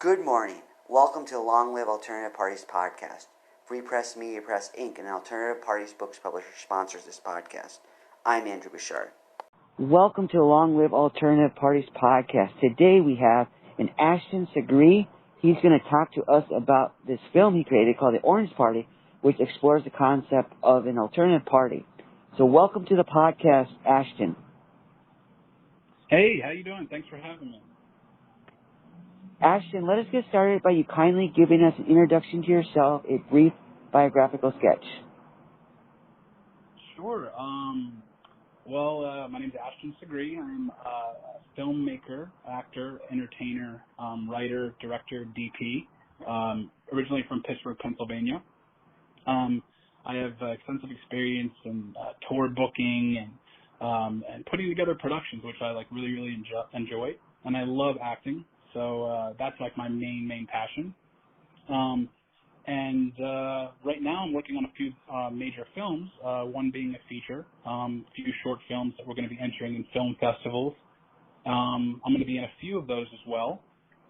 Good morning. Welcome to the Long Live Alternative Parties podcast. Free Press Media Press Inc., an alternative parties books publisher, sponsors this podcast. I'm Andrew Bouchard. Welcome to the Long Live Alternative Parties podcast. Today we have an Ashton Segree. He's going to talk to us about this film he created called The Orange Party, which explores the concept of an alternative party. So welcome to the podcast, Ashton. Hey, how you doing? Thanks for having me. Ashton, let us get started by you kindly giving us an introduction to yourself, a brief biographical sketch. Sure. My name's Ashton Segree. I'm a filmmaker, actor, entertainer, writer, director, DP, originally from Pittsburgh, Pennsylvania. I have extensive experience in tour booking and putting together productions, which I really enjoy. And I love acting. So that's my main passion. Right now I'm working on a few major films, one being a feature, a few short films that we're going to be entering in film festivals. I'm going to be in a few of those as well.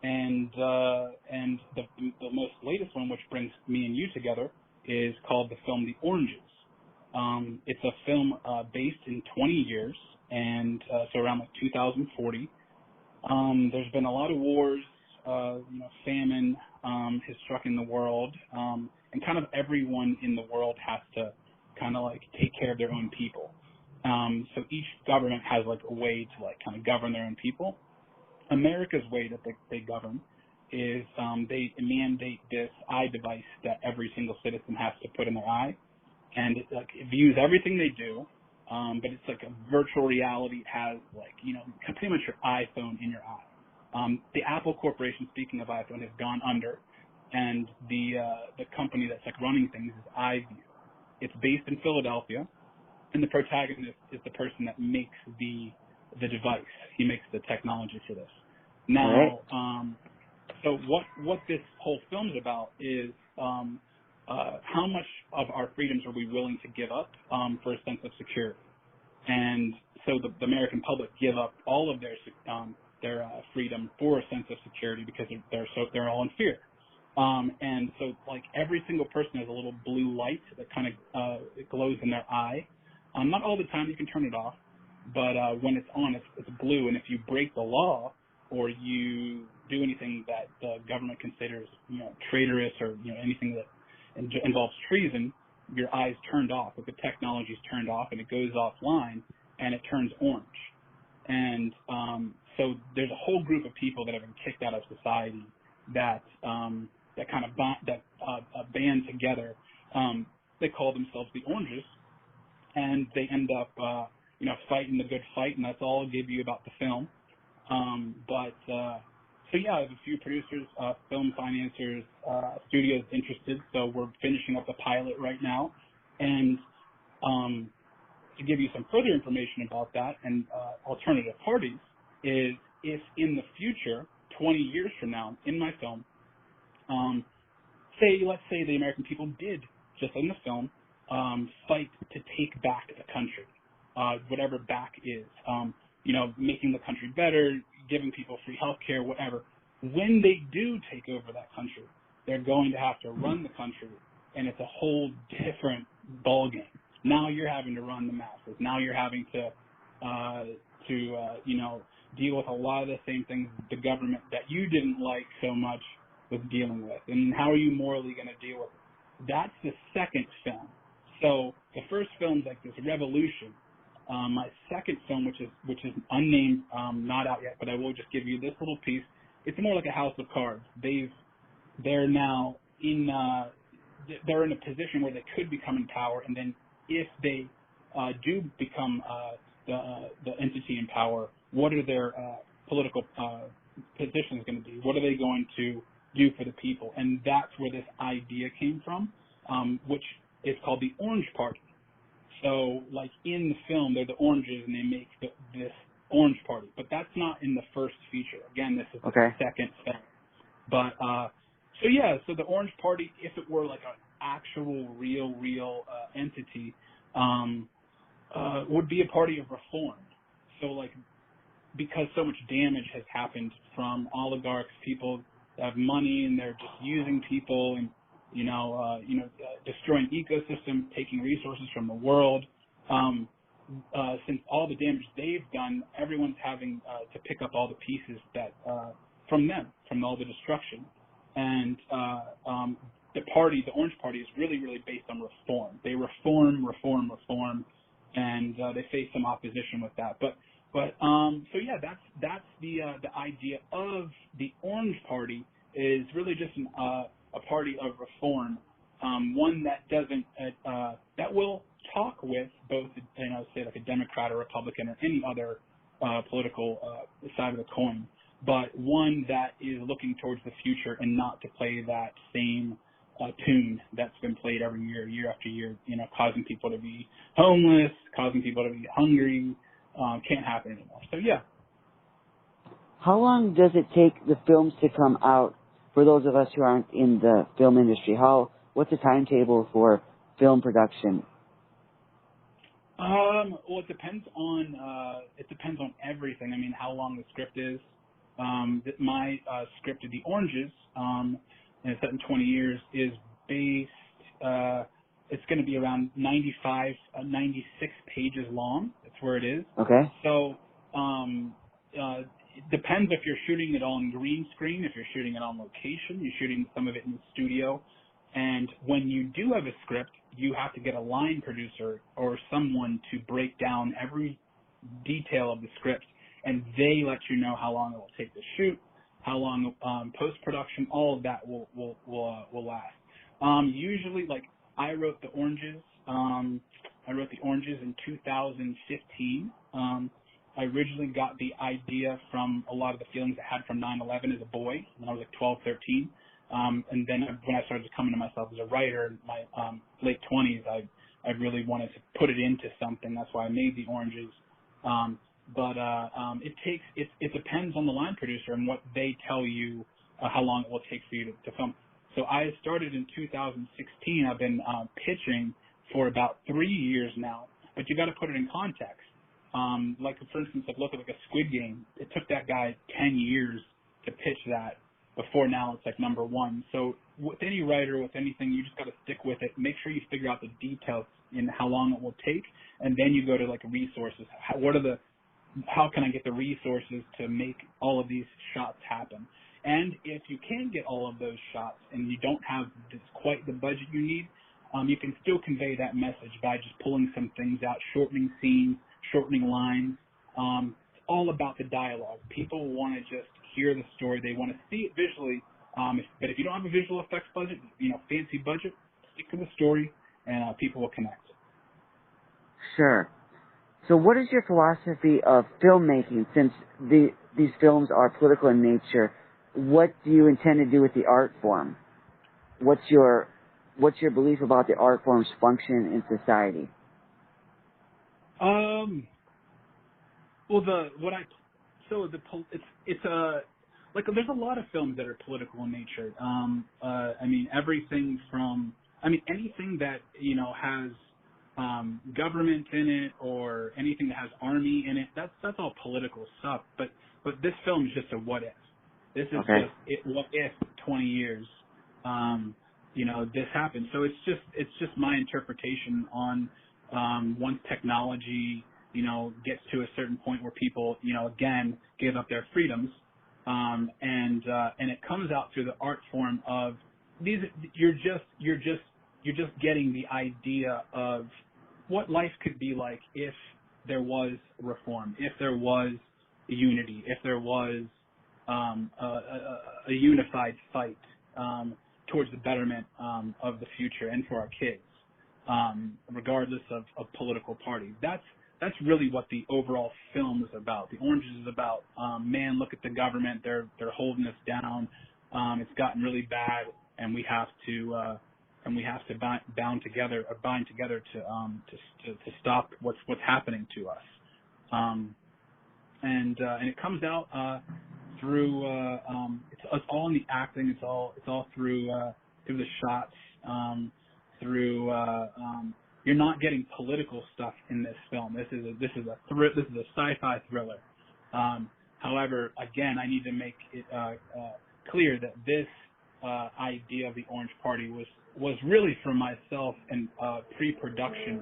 And the most latest one, which brings me and you together, is called the film The Oranges. It's a film based in 20 years, and so around 2040. There's been a lot of wars, famine has struck in the world, and kind of everyone in the world has to kind of take care of their own people. So each government has a way to kind of govern their own people. America's way that they govern is they mandate this eye device that every single citizen has to put in their eye, and it views everything they do. But it's a virtual reality. It has pretty much your iPhone in your eye. The Apple Corporation, speaking of iPhone, has gone under, and the company that's running things is iView. It's based in Philadelphia, and the protagonist is the person that makes the device. He makes the technology for this. Now, so what this whole film is about is how much of our freedoms are we willing to give up for a sense of security? And so the American public give up all of their freedom for a sense of security because they're all in fear. And so every single person has a little blue light that kind of it glows in their eye. Not all the time, you can turn it off, but when it's on, it's blue. And if you break the law or you do anything that the government considers traitorous or anything that involves treason, your eye's turned off, the technology's turned off, and it goes offline, and it turns orange. And so there's a whole group of people that have been kicked out of society that band together. They call themselves the Oranges, and they end up fighting the good fight, and that's all I'll give you about the film. So yeah, I have a few producers, film financiers, studios interested, so we're finishing up the pilot right now. And to give you some further information about that and alternative parties is if in the future, 20 years from now, in my film, let's say the American people did, just in the film, fight to take back the country, whatever back is, making the country better, giving people free health care, whatever. When they do take over that country, they're going to have to run the country, and it's a whole different ballgame. Now you're having to run the masses. Now you're having to deal with a lot of the same things the government that you didn't like so much was dealing with. And how are you morally going to deal with it? That's the second film. So the first film's this revolution. My second film, which is unnamed, not out yet, but I will just give you this little piece. It's more like a house of cards. They're now they're in a position where they could become in power, and then if they do become the entity in power, what are their political positions going to be? What are they going to do for the people? And that's where this idea came from, which is called the Orange Party. So, in the film, they're the oranges, and they make this Orange Party. But that's not in the first feature. Again, this is the second film. But, so the Orange Party, if it were an actual, real entity, would be a party of reform. So, because so much damage has happened from oligarchs, people have money, and they're just using people and destroying ecosystems, taking resources from the world. Since all the damage they've done, everyone's having to pick up all the pieces that from them, from all the destruction. And the Orange Party, is really, really based on reform. They reform, and they face some opposition with that. So yeah, that's the idea of the Orange Party, is really just a party of reform, one that doesn't that will talk with both, say like a Democrat or Republican or any other political side of the coin, but one that is looking towards the future and not to play that same tune that's been played every year, year after year, causing people to be homeless, causing people to be hungry. Can't happen anymore. So yeah. How long does it take the films to come out for those of us who aren't in the film industry? What's the timetable for film production? Well, it depends on everything. I mean, how long the script is. My script of The Oranges, and it's set in 20 years, is based. It's going to be around 96 pages long. That's where it is. Okay. So, it depends if you're shooting it on green screen, if you're shooting it on location, you're shooting some of it in the studio. And when you do have a script, you have to get a line producer or someone to break down every detail of the script, and they let you know how long it will take to shoot, how long post-production, all of that will last. Usually, like, I wrote The Oranges. I wrote The Oranges in 2015. I originally got the idea from a lot of the feelings I had from 9/11 as a boy when I was like 12, 13. And then when I started coming to myself as a writer in my late 20s, I really wanted to put it into something. That's why I made The Oranges. It depends on the line producer and what they tell you how long it will take for you to film. So I started in 2016. I've been pitching for about 3 years now, but you got to put it in context. Like, for instance, look at like a Squid Game. It took that guy 10 years to pitch that. Before now, it's like number one. So with any writer, with anything, you just got to stick with it. Make sure you figure out the details in how long it will take, and then you go to like resources. How can I get the resources to make all of these shots happen? And if you can get all of those shots and you don't have quite the budget you need, you can still convey that message by just pulling some things out, shortening scenes, shortening lines. It's all about the dialogue. People want to just hear the story. They want to see it visually. But if you don't have a visual effects budget, fancy budget, stick to the story, and people will connect. Sure. So what is your philosophy of filmmaking? Since these films are political in nature, what do you intend to do with the art form? What's your belief about the art form's function in society? There's a lot of films that are political in nature. Anything that has government in it, or anything that has army in it. That's all political stuff. But this film is just a what if. This is just what if 20 years, this happened. So it's just my interpretation on once technology gets to a certain point where people again give up their freedoms, and it comes out through the art form of these. You're just getting the idea of what life could be like if there was reform, if there was unity, if there was a unified fight towards the betterment of the future and for our kids, regardless of political party. That's really what the overall film is about. The Oranges is about, man, look at the government. They're holding us down. It's gotten really bad, and we have to bind together to stop what's happening to us. And it comes out through it's all in the acting. It's all through the shots. You're not getting political stuff in this film. This is a sci-fi thriller. However, again, I need to make it clear that this idea of the Orange Party was really for myself and pre-production.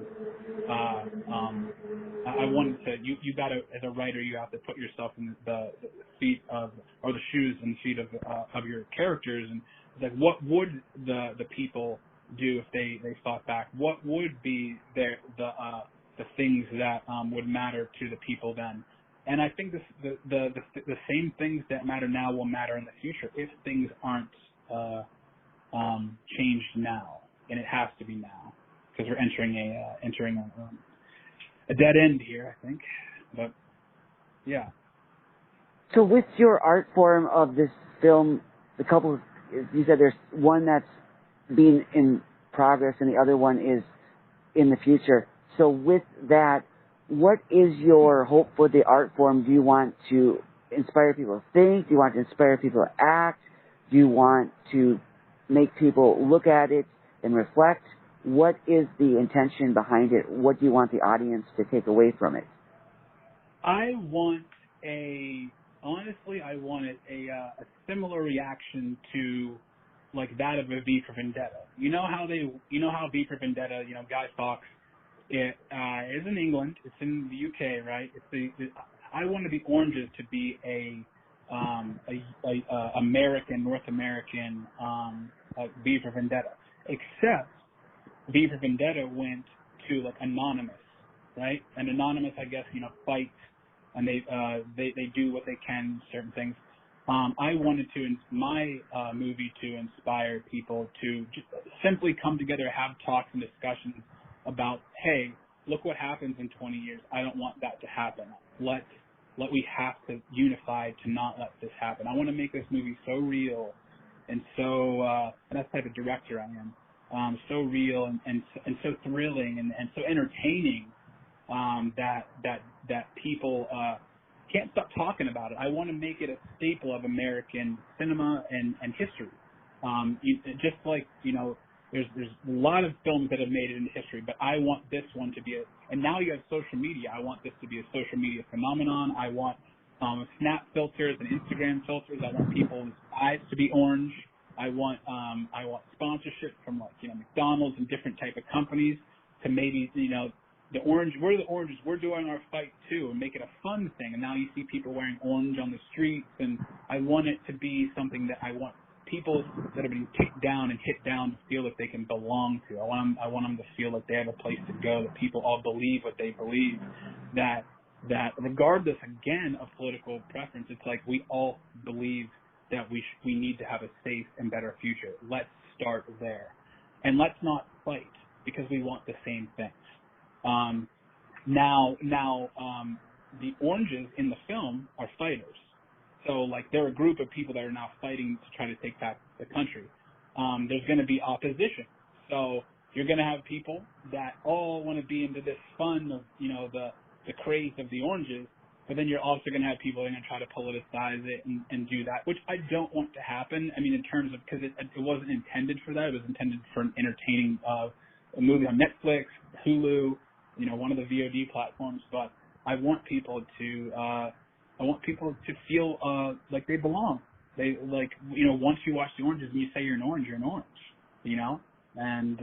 I wanted to. You got to, as a writer, you have to put yourself in the feet of, or the shoes and feet of your characters, and it's like, what would the people do if they fought back? What would be the things that would matter to the people then? And I think the same things that matter now will matter in the future if things aren't changed now, and it has to be now because we're entering a dead end here, I think. But yeah. So with your art form of this film, the couple, you said there's one that's being in progress and the other one is in the future. So with that, what is your hope for the art form? Do you want to inspire people to think? Do you want to inspire people to act? Do you want to make people look at it and reflect? What is the intention behind it? What do you want the audience to take away from it? I want honestly, I wanted a similar reaction to like that of a V for Vendetta. You know how V for Vendetta, Guy Fawkes, it is in England, it's in the UK, right? I wanted the Oranges to be a North American V for Vendetta, except V for Vendetta went to like Anonymous, right? And Anonymous, I guess, fights and they do what they can, certain things. I wanted my movie to inspire people to just simply come together, have talks and discussions about, hey, look what happens in 20 years. I don't want that to happen. We have to unify to not let this happen. I want to make this movie so real and so, and that's the type of director I am. So real and so thrilling and so entertaining that people can't stop talking about it. I want to make it a staple of American cinema and history. Just like there's a lot of films that have made it into history, but I want this one to be and now you have social media. I want this to be a social media phenomenon. I want Snap filters and Instagram filters. I want people's eyes to be orange. I want sponsorship from McDonald's and different type of companies to maybe the orange. We're the Oranges. We're doing our fight too, and make it a fun thing. And now you see people wearing orange on the streets, and I want it to be something that I want people that have been kicked down and hit down to feel that they can belong to. I want them to feel that they have a place to go. That people all believe what they believe. That regardless again of political preference, it's like we all believe that we need to have a safe and better future. Let's start there. And let's not fight because we want the same things. Now, the Oranges in the film are fighters. So, they're a group of people that are now fighting to try to take back the country. There's going to be opposition. So, you're going to have people that all want to be into this fun of, the craze of the Oranges. But then you're also going to have people that are going to try to politicize it and do that, which I don't want to happen. I mean, in terms of, because it wasn't intended for that. It was intended for an entertaining a movie on Netflix, Hulu, one of the VOD platforms. But I want people to feel like they belong. They once you watch the Oranges and you say you're an orange, and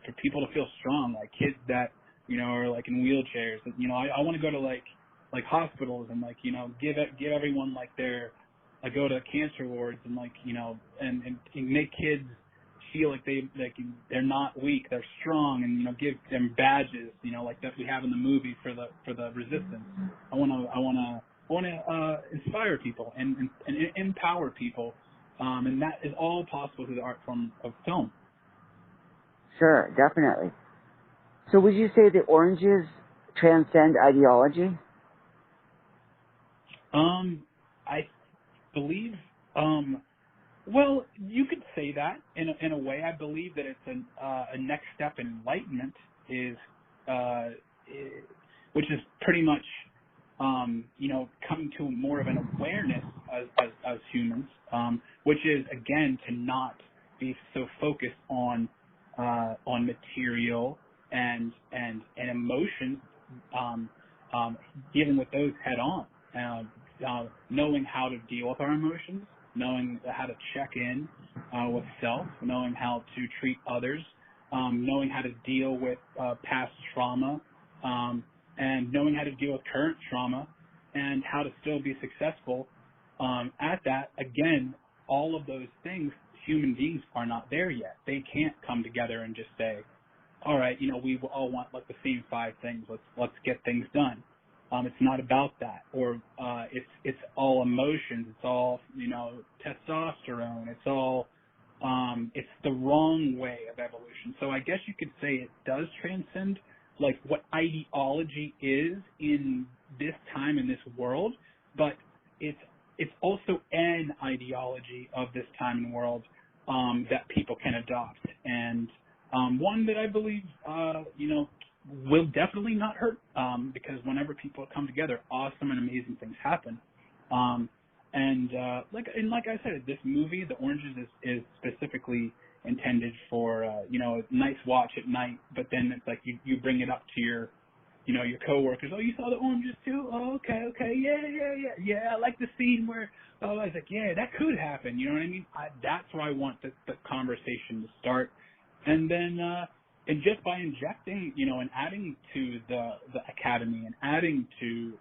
for people to feel strong, like kids that or in wheelchairs. I want to go to hospitals and give everyone go to cancer wards and and make kids feel like they're not weak, they're strong, and give them badges like that we have in the movie for the resistance. I want to inspire people and empower people, and that is all possible through the art form of film. Sure, definitely. So would you say the Oranges transcend ideology? I believe, well, you could say that in a way. I believe that it's a next step in enlightenment which is pretty much, coming to more of an awareness as humans, which is, again, to not be so focused on material and emotion, dealing with those head on. knowing how to deal with our emotions, knowing how to check in with self, knowing how to treat others, knowing how to deal with past trauma, and knowing how to deal with current trauma, and how to still be successful at that. Again, all of those things, human beings are not there yet. They can't come together and just say, all right, we all want like the same 5 things. Let's get things done. It's not about that, or it's all emotions. It's all testosterone. It's all it's the wrong way of evolution. So I guess you could say it does transcend like what ideology is in this time in this world, but it's also an ideology of this time and world that people can adopt, and one that I believe will definitely not hurt, because whenever people come together, awesome and amazing things happen. Like I said, this movie, The Oranges, is specifically intended for a nice watch at night. But then it's like you bring it up to your coworkers. Oh, you saw The Oranges too? Oh, okay, yeah. I like the scene where I was like, yeah, that could happen. You know what I mean? That's where I want the conversation to start, and then. And just by injecting, and adding to the academy and adding to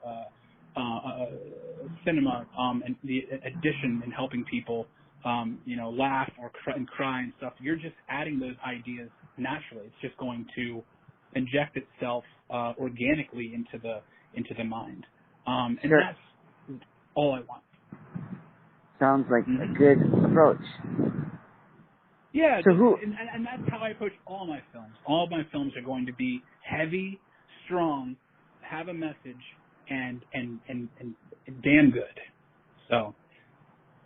cinema and the addition and helping people, laugh or cry and stuff, you're just adding those ideas naturally. It's just going to inject itself organically into the mind, and Sure. that's all I want. Sounds like a good approach. Yeah, So and that's how I approach all my films. All of my films are going to be heavy, strong, have a message, and damn good. So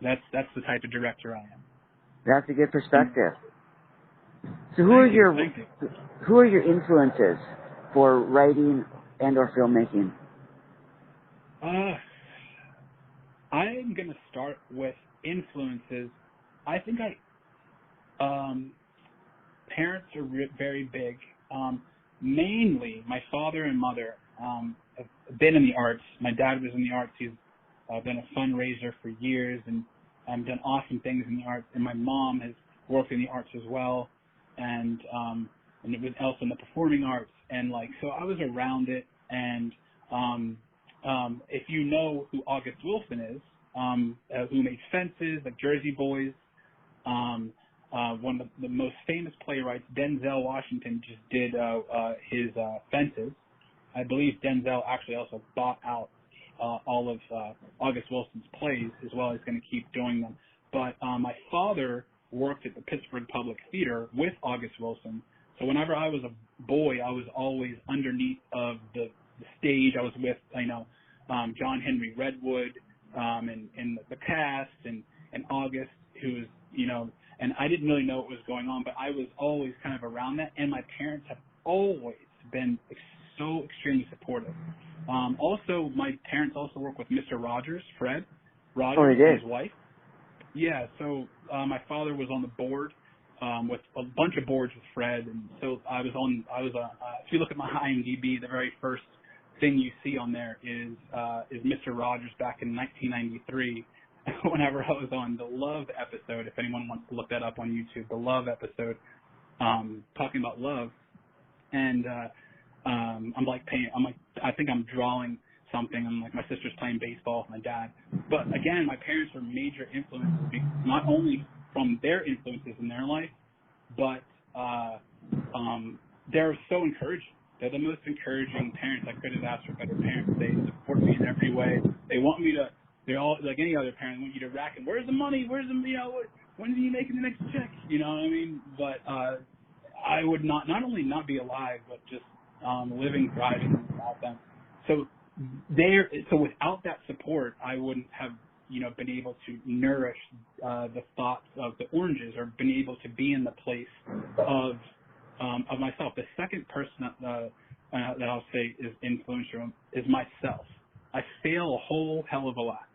that's the type of director I am. That's a good perspective. So who are your influences for writing and or filmmaking? I'm going to start with influences. I think parents are very big. Mainly, my father and mother have been in the arts. My dad was in the arts. He's been a fundraiser for years and done awesome things in the arts. And my mom has worked in the arts as well, and it was also in the performing arts. And so I was around it. And if you know who August Wilson is, who made Fences, like Jersey Boys. One of the most famous playwrights, Denzel Washington, just did his Fences. I believe Denzel actually also bought out all of August Wilson's plays as well. He's going to keep doing them. But my father worked at the Pittsburgh Public Theater with August Wilson. So whenever I was a boy, I was always underneath of the stage. I was with, John Henry Redwood and the cast and August, who was, and I didn't really know what was going on, but I was always kind of around that. And my parents have always been so extremely supportive. Also, my parents also work with Mr. Rogers, Fred Rogers, and his wife. Yeah, so my father was on the board with a bunch of boards with Fred, and so I was if you look at my IMDb, the very first thing you see on there is Mr. Rogers back in 1993. Whenever I was on the Love episode, if anyone wants to look that up on YouTube, the Love episode, talking about love, and I think I'm drawing something. I'm like, my sister's playing baseball with my dad. But again, my parents were major influences, not only from their influences in their life, but they're so encouraging. They're the most encouraging parents. I couldn't have asked for better parents. They support me in every way. They want me to. They're all like any other parent. Want you to rack it. Where's the money? Where's the when are you making the next check? You know what I mean? But I would not only not be alive, but just living, thriving without them. So without that support, I wouldn't have been able to nourish the thoughts of the Oranges, or been able to be in the place of myself. The second person that I'll say is influential is myself. I fail a whole hell of a lot,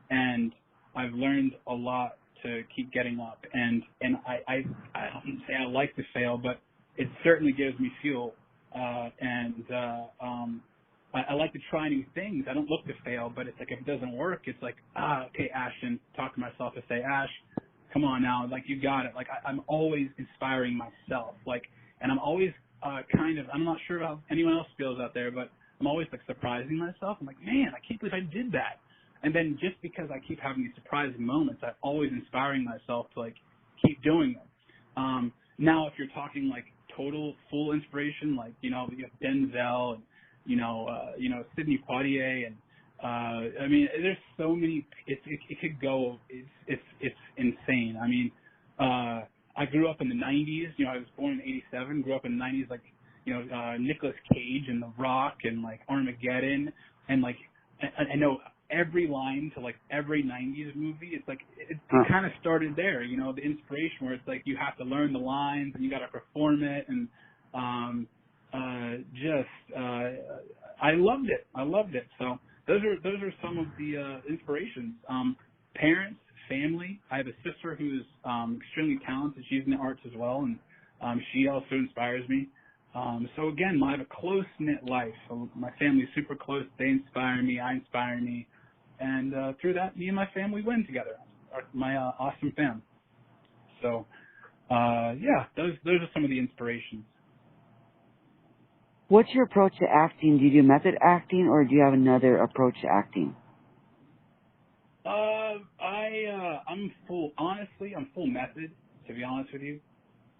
and I've learned a lot to keep getting up. And I don't say I like to fail, but it certainly gives me fuel. I like to try new things. I don't look to fail, but it's like if it doesn't work, it's like, okay, Ashton, talk to myself and say, Ash, come on now, like you got it. Like I'm always inspiring myself, like, and I'm always I'm not sure how anyone else feels out there, but I'm always like surprising myself. I'm like, man, I can't believe I did that. And then just because I keep having these surprising moments, I'm always inspiring myself to like keep doing them. Now, if you're talking like total full inspiration, like you have Denzel and Sidney Poitier and I mean, there's so many. It could go. It's insane. I mean, I grew up in the '90s. I was born in '87. Grew up in the '90s, like Nicolas Cage and The Rock and like Armageddon, and like I know every line to like every '90s movie. It's like it kind of started there. The inspiration where it's like you have to learn the lines and you got to perform it, and I loved it. I loved it. So those are some of the inspirations. Parents, family. I have a sister who's extremely talented. She's in the arts as well, and she also inspires me. So again, I have a close-knit life. So my family's super close. They inspire me. I inspire me. And through that, me and my family win together. My awesome fam. So, yeah, those are some of the inspirations. What's your approach to acting? Do you do method acting, or do you have another approach to acting? I'm full method, to be honest with you.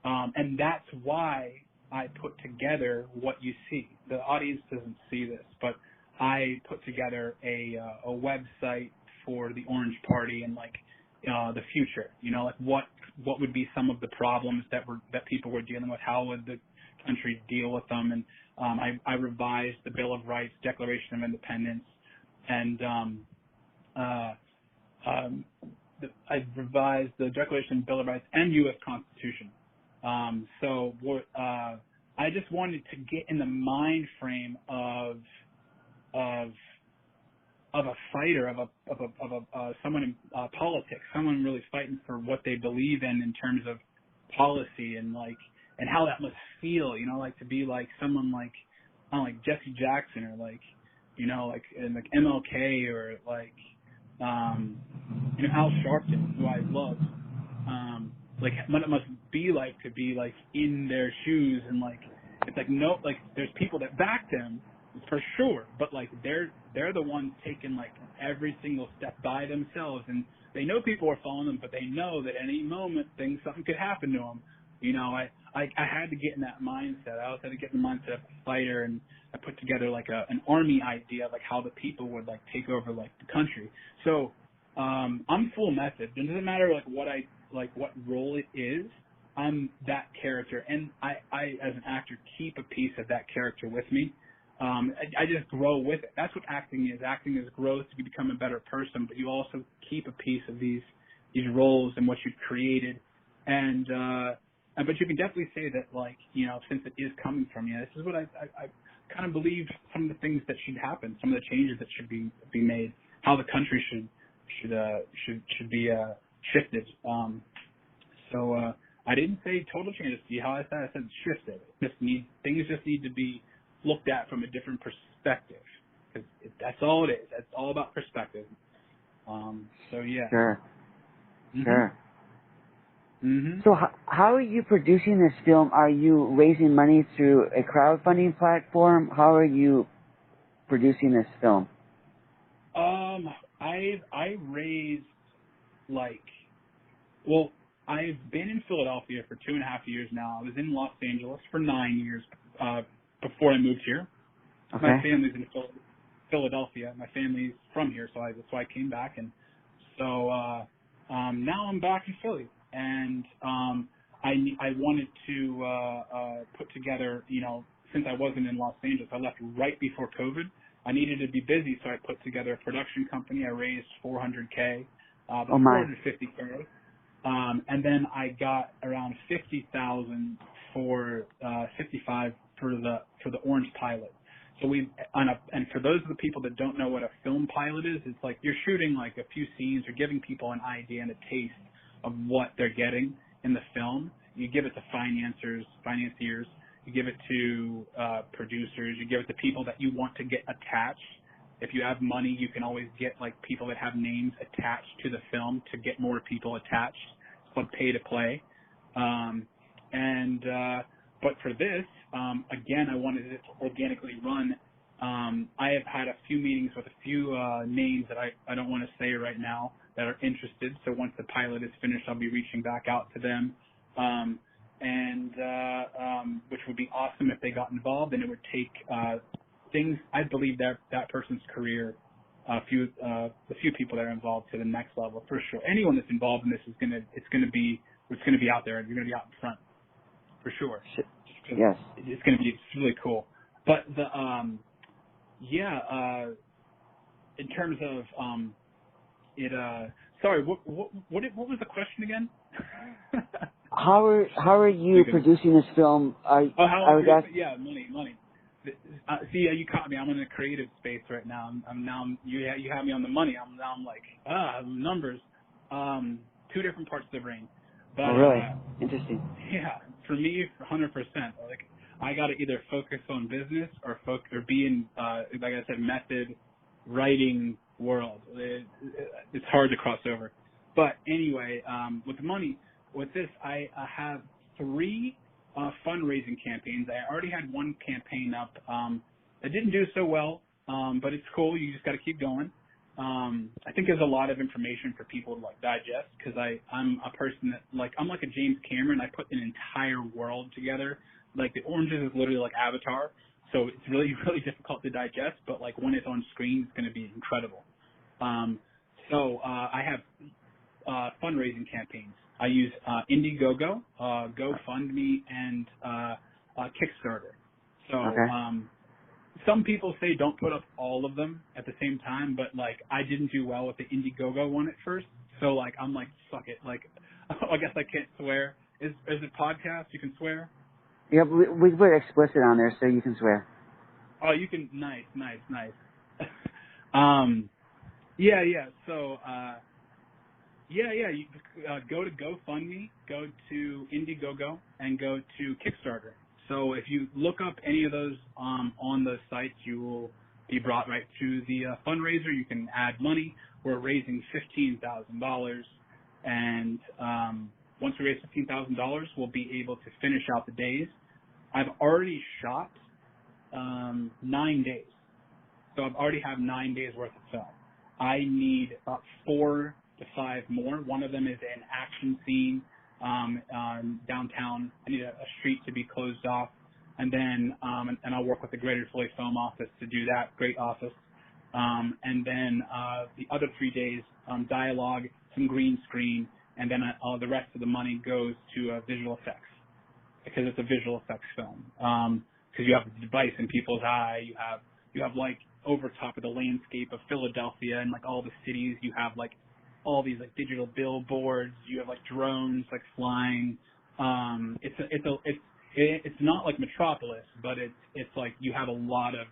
And that's why I put together what you see. The audience doesn't see this, but I put together a website for the Orange Party and like the future. Like what would be some of the problems that people were dealing with? How would the country deal with them? And I revised the Bill of Rights, Declaration of Independence, and I revised the Declaration, Bill of Rights, and U.S. Constitution. So I just wanted to get in the mind frame of a fighter, of someone in politics, someone really fighting for what they believe in terms of policy and how that must feel, like to be like someone like, I don't know, like Jesse Jackson or like MLK or like Al Sharpton, who I love. Like what it must be like to be like in their shoes, and like it's like no, like there's people that back them for sure, but like they're the ones taking like every single step by themselves, and they know people are following them, but they know that at any moment something could happen to them. I had to get in that mindset. I also had to get in the mindset of a fighter, and I put together like an army idea, like how the people would like take over like the country. So I'm full method. It doesn't matter like what role it is. I'm that character, and I as an actor keep a piece of that character with me. I just grow with it. That's what acting is. Acting is growth. You become a better person, but you also keep a piece of these roles and what you've created. And but you can definitely say that, like, since it is coming from you, this is what I kind of believe some of the things that should happen, some of the changes that should be made, how the country should be shifted. So I didn't say total changes. See how I said? I said shifted. Things just need to be looked at from a different perspective, because that's all it is. It's all about perspective. So yeah. Sure. Mm-hmm. Sure. Mm-hmm. So how are you producing this film? Are you raising money through a crowdfunding platform? How are you producing this film? I raised I've been in Philadelphia for 2.5 years now. I was in Los Angeles for 9 years before I moved here. Okay. My family's in Philadelphia. My family's from here, so that's why I came back. And so now I'm back in Philly, and I wanted to put together, since I wasn't in Los Angeles, I left right before COVID. I needed to be busy, so I put together a production company. I raised $400K, $450K. And then I got around $50,000 for 55 for the Orange pilot. So and for those of the people that don't know what a film pilot is, it's like you're shooting like a few scenes, you're giving people an idea and a taste of what they're getting in the film. You give it to financiers, You give it to producers. You give it to people that you want to get attached. If you have money, you can always get like people that have names attached to the film to get more people attached. It's called pay to play. But for this, again, I wanted it to organically run. I have had a few meetings with a few names that I don't want to say right now that are interested. So once the pilot is finished, I'll be reaching back out to them, which would be awesome if they got involved, and it would take things. I believe that person's career, the few people that are involved, to the next level for sure. Anyone that's involved in this is it's gonna be out there, and you're gonna be out in front for sure. Yes, it's really cool. But the in terms of sorry, what was the question again? How are you producing this film? Money. See, you caught me. I'm in a creative space right now. You have me on the money. I'm like numbers. Two different parts of the brain. But, oh, really? Interesting. Yeah, for me, 100%. Like, I got to either focus on business or be in, like I said, method writing world. It's hard to cross over. But anyway, with the money, with this, I have 3 fundraising campaigns. I already had one campaign up. It didn't do so well, but it's cool. You just got to keep going. I think there's a lot of information for people to like digest, because I'm a person that I'm like a James Cameron. I put an entire world together. Like the Oranges is literally like Avatar, so it's really really difficult to digest. But like when it's on screen, it's going to be incredible. I have fundraising campaigns. I use Indiegogo, GoFundMe, and Kickstarter. So. Okay. Some people say don't put up all of them at the same time, but like I didn't do well with the Indiegogo one at first, so like I'm like fuck it, like I guess I can't swear. Is it podcast? You can swear? Yeah, we put explicit on there, so you can swear. Oh, you can. Nice. Yeah. So You go to GoFundMe, go to Indiegogo, and go to Kickstarter. So if you look up any of those on those sites, you will be brought right to the fundraiser. You can add money. We're raising $15,000, and once we raise $15,000, we'll be able to finish out the days. I've already shot 9 days, so I've already have 9 days worth of film. I need about 4 to 5 more. One of them is an action scene downtown. I need a street to be closed off, and then and I'll work with the Greater Philly Film Office to do that. Great office. And then the other 3 days, dialogue, some green screen, and then the rest of the money goes to visual effects, because it's a visual effects film. Because you have the device in people's eye, you have like over top of the landscape of Philadelphia and like all the cities, you have like all these like digital billboards, you have like drones like flying. It's not like Metropolis, but it's like you have a lot of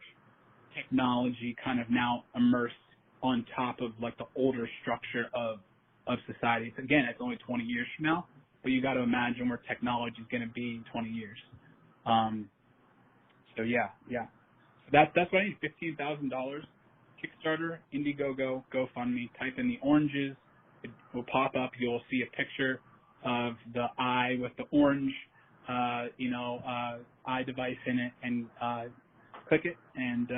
technology kind of now immersed on top of like the older structure of society. Again, it's only 20 years from now, but you got to imagine where technology is going to be in 20 years. So yeah. So that's what I need. $15,000. Kickstarter, Indiegogo, GoFundMe. Type in the Oranges. It will pop up. You'll see a picture of the eye with the orange, eye device in it, and click it and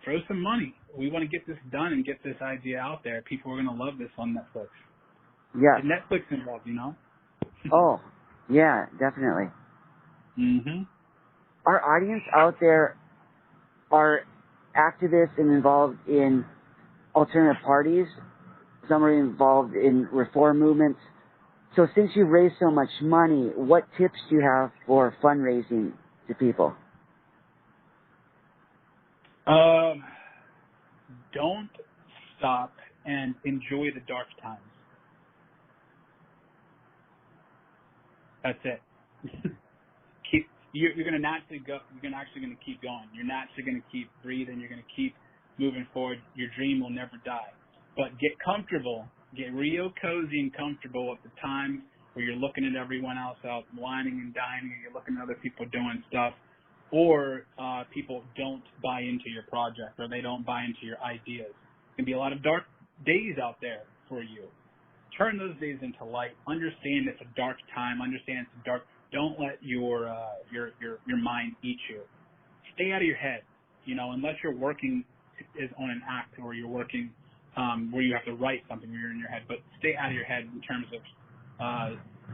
throw some money. We want to get this done and get this idea out there. People are going to love this on Netflix. Yeah. Netflix involved, Oh, yeah, definitely. Mm-hmm. Our audience out there are activists and involved in alternative parties. Some are involved in reform movements. So since you've raised so much money, what tips do you have for fundraising to people? Don't stop and enjoy the dark times. That's it. You're going to naturally go. You're actually going to keep going. You're naturally going to keep breathing. You're going to keep moving forward. Your dream will never die. But get comfortable. Get real cozy and comfortable at the times where you're looking at everyone else out whining and dining, and you're looking at other people doing stuff, or people don't buy into your project, or they don't buy into your ideas. There can be a lot of dark days out there for you. Turn those days into light. Understand it's a dark time. Understand it's dark. Don't let your mind eat you. Stay out of your head. Unless you're working is on an act, or you're working where you have to write something where you're in your head. But stay out of your head in terms of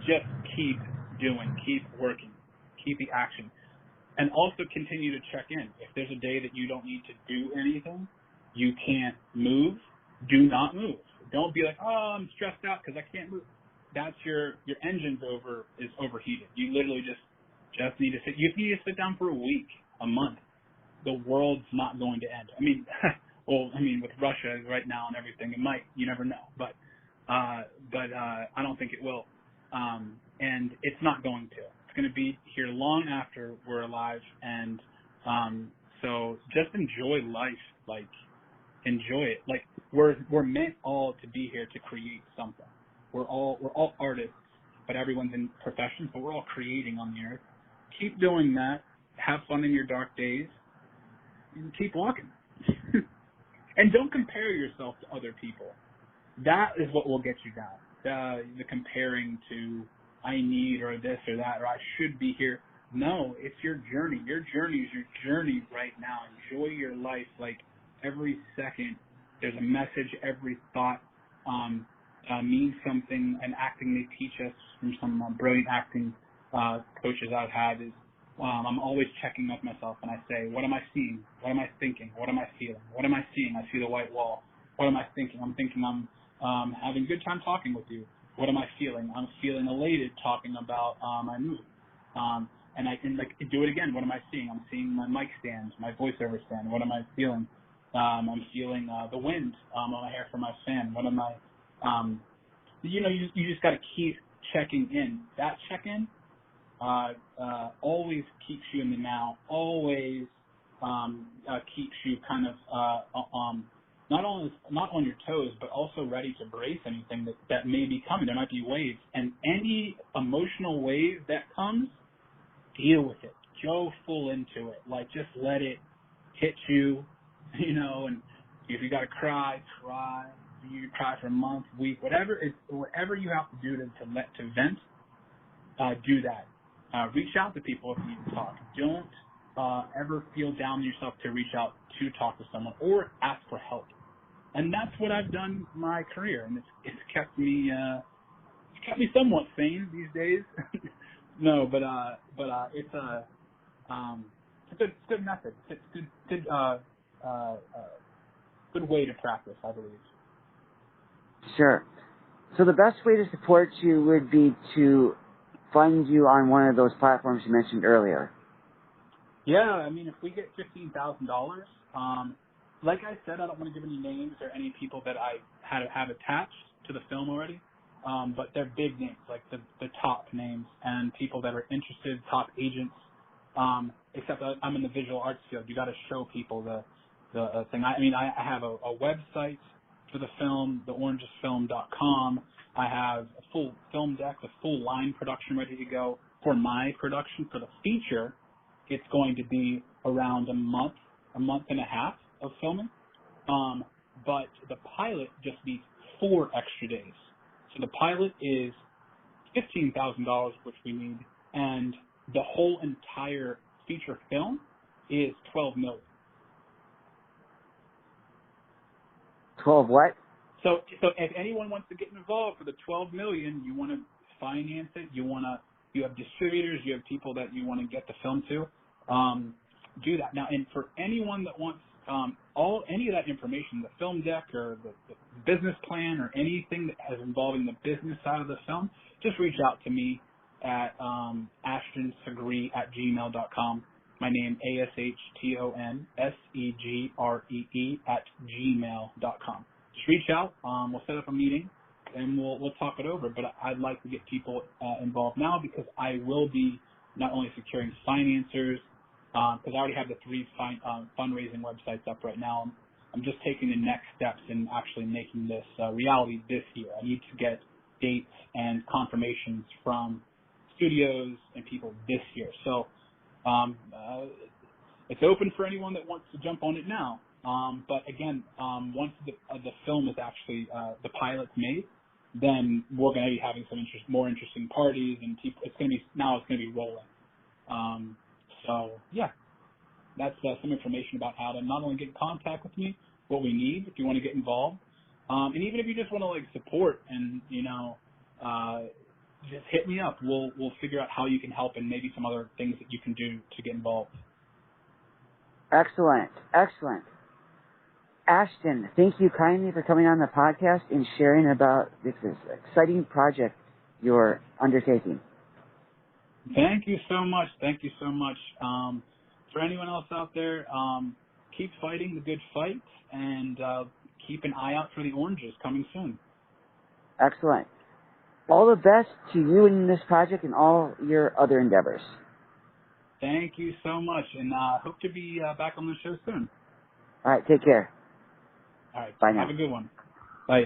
just keep doing, keep working, keep the action, and also continue to check in. If there's a day that you don't need to do anything, you can't move, do not move. Don't be like, oh, I'm stressed out because I can't move. That's your engine's is overheated. You literally just need to sit. You need to sit down for a week, a month. The world's not going to end. With Russia right now and everything, it might. You never know. But I don't think it will. And it's not going to. It's going to be here long after we're alive. And so just enjoy life. Like, enjoy it. Like, we're meant all to be here to create something. We're all artists, but everyone's in professions, but we're all creating on the earth. Keep doing that. Have fun in your dark days, and keep walking. And don't compare yourself to other people. That is what will get you down. The comparing to I need or this or that or I should be here. No, it's your journey. Your journey is your journey right now. Enjoy your life. Like, every second there's a message. Every thought means something. And acting, they teach us from some brilliant acting coaches I've had is I'm always checking with myself, and I say, what am I seeing? What am I thinking? What am I feeling? What am I seeing? I see the white wall. What am I thinking? I'm thinking I'm having a good time talking with you. What am I feeling? I'm feeling elated talking about my movie. And I can do it again. What am I seeing? I'm seeing my mic stand, my voiceover stand. What am I feeling? I'm feeling the wind on my hair from my fan. What am I? You just got to keep checking in. That check-in always keeps you in the now. Always keeps you kind of not on your toes, but also ready to brace anything that may be coming. There might be waves, and any emotional wave that comes, deal with it. Go full into it. Like, just let it hit you, and if you got to cry, cry. You cry for a month, week, whatever you have to do to vent, do that. Reach out to people if you need to talk. Don't ever feel down on yourself to reach out to talk to someone or ask for help. And that's what I've done in my career, and it's kept me somewhat sane these days. No, but it's a good method. It's good way to practice, I believe. Sure. So the best way to support you would be to fund you on one of those platforms you mentioned earlier. Yeah, if we get $15,000, like I said, I don't want to give any names or any people that I have attached to the film already, but they're big names, like the top names and people that are interested, top agents. Except I'm in the visual arts field. You got to show people the thing. I have a website for the film, theorangesfilm.com. I have a full film deck, a full line production ready to go. For my production, for the feature, it's going to be around a month and a half of filming. But the pilot just needs 4 extra days. So the pilot is $15,000, which we need, and the whole entire feature film is $12 million. 12 what? So if anyone wants to get involved for the $12 million, you want to finance it, you have distributors, you have people that you want to get the film to, do that. Now, and for anyone that wants any of that information, the film deck or the business plan or anything that is involving the business side of the film, just reach out to me at ashtonsegree@gmail.com. My name, ASHTONSEGREE @gmail.com. Just reach out. We'll set up a meeting and we'll talk it over. But I'd like to get people involved now because I will be not only securing financiers, because I already have the 3 fundraising websites up right now. I'm just taking the next steps in actually making this reality this year. I need to get dates and confirmations from studios and people this year. So it's open for anyone that wants to jump on it now. But again, once the film is actually the pilot's made, then we're going to be having some more interesting parties, and people. It's going to be rolling. So yeah, that's some information about how to not only get in contact with me, what we need if you want to get involved, and even if you just want to like support and just hit me up. We'll figure out how you can help and maybe some other things that you can do to get involved. Excellent. Ashton, thank you kindly for coming on the podcast and sharing about this exciting project you're undertaking. Thank you so much. For anyone else out there, keep fighting the good fight and keep an eye out for the oranges coming soon. Excellent. All the best to you in this project and all your other endeavors. Thank you so much, and hope to be back on the show soon. All right, take care. All right, bye now. Have a good one. Bye.